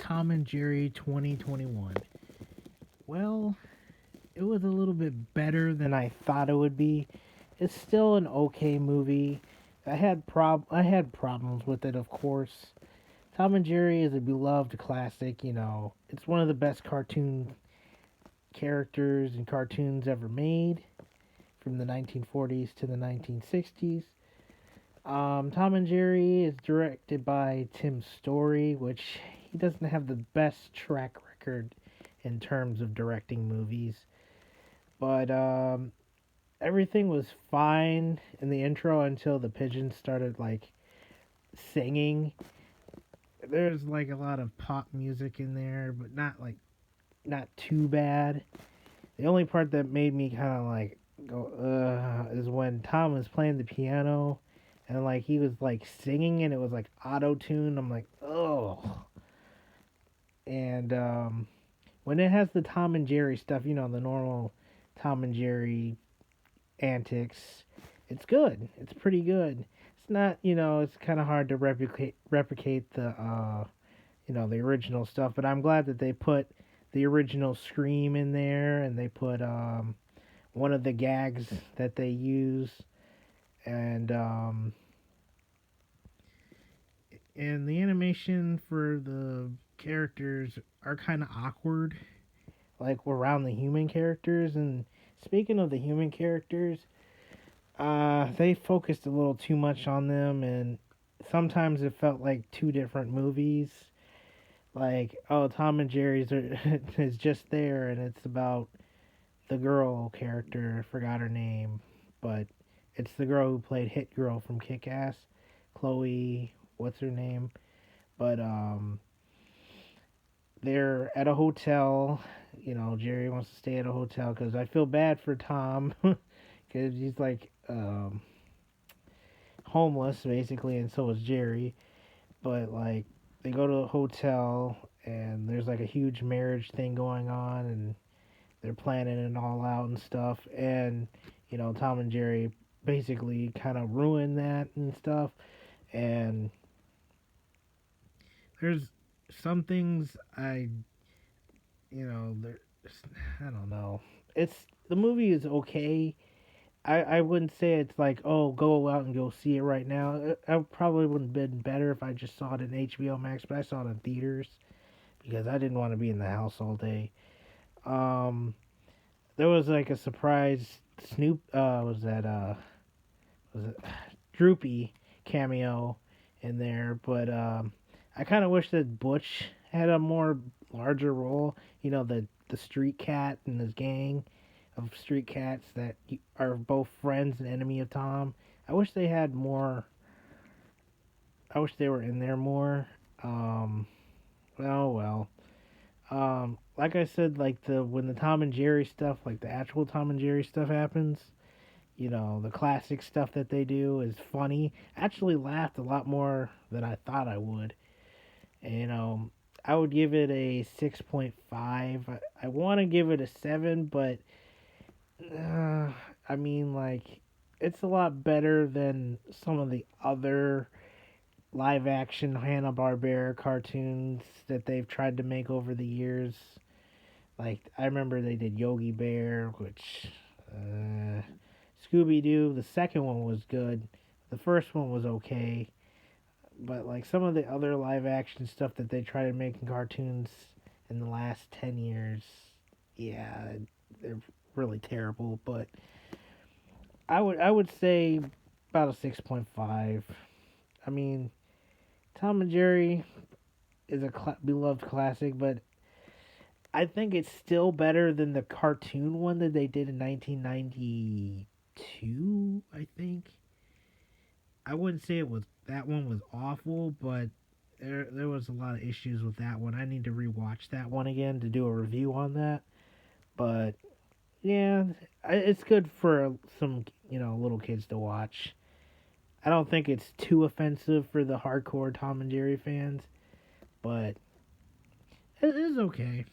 Tom and Jerry 2021. Well, it was a little bit better than I thought it would be. It's still an okay movie. I had problems with it, of course. Tom and Jerry is a beloved classic, It's one of the best cartoon characters and cartoons ever made from the 1940s to the 1960s. Tom and Jerry is directed by Tim Story, which he doesn't have the best track record in terms of directing movies. But everything was fine in the intro until the pigeons started like singing. There's like a lot of pop music in there, but not too bad. The only part that made me kind of like go is when Tom was playing the piano and like he was like singing and it was like auto tune. I'm like, oh. And when it has the Tom and Jerry stuff, the normal Tom and Jerry antics, it's good. It's pretty good. It's not, it's kind of hard to replicate the the original stuff, but I'm glad that they put the original Scream in there and they put one of the gags that they use and the animation for the characters are kind of awkward, like around the human characters. And speaking of the human characters, they focused a little too much on them, and sometimes it felt like two different movies. Like, oh, Tom and Jerry's is just there, and it's about the girl character. I forgot her name, but it's the girl who played Hit Girl from Kick Ass, Chloe. What's her name? But they're at a hotel. Jerry wants to stay at a hotel because I feel bad for Tom because he's like homeless basically, and so is Jerry. But like they go to a hotel and there's like a huge marriage thing going on, and they're planning it all out and stuff. And Tom and Jerry basically kind of ruin that and stuff. And there's some things there. I don't know. It's the movie is okay. I wouldn't say it's like, oh, go out and go see it right now. I probably would have been better if I just saw it in HBO Max, but I saw it in theaters because I didn't want to be in the house all day. Um, there was like a surprise Snoop was it Droopy cameo in there, but I kind of wish that Butch had a more larger role. The street cat and his gang of street cats that are both friends and enemy of Tom. I wish they had more. I wish they were in there more. Well. Like I said, like the when the Tom and Jerry stuff, like the actual Tom and Jerry stuff happens, the classic stuff that they do is funny. I actually laughed a lot more than I thought I would. And, I would give it a 6.5. I want to give it a 7, but I mean, like, it's a lot better than some of the other live action Hanna-Barbera cartoons that they've tried to make over the years. Like, I remember they did Yogi Bear, which, Scooby Doo, the second one was good. The first one was okay. But, like, some of the other live action stuff that they try to make in cartoons in the last 10 years, yeah, they're really terrible. But I would say about a 6.5. I mean, Tom and Jerry is a beloved classic, but I think it's still better than the cartoon one that they did in 1992, I think. I wouldn't say that one was awful, but there was a lot of issues with that one. I need to rewatch that one again to do a review on that. But yeah, it's good for some little kids to watch. I don't think it's too offensive for the hardcore Tom and Jerry fans, but it is okay.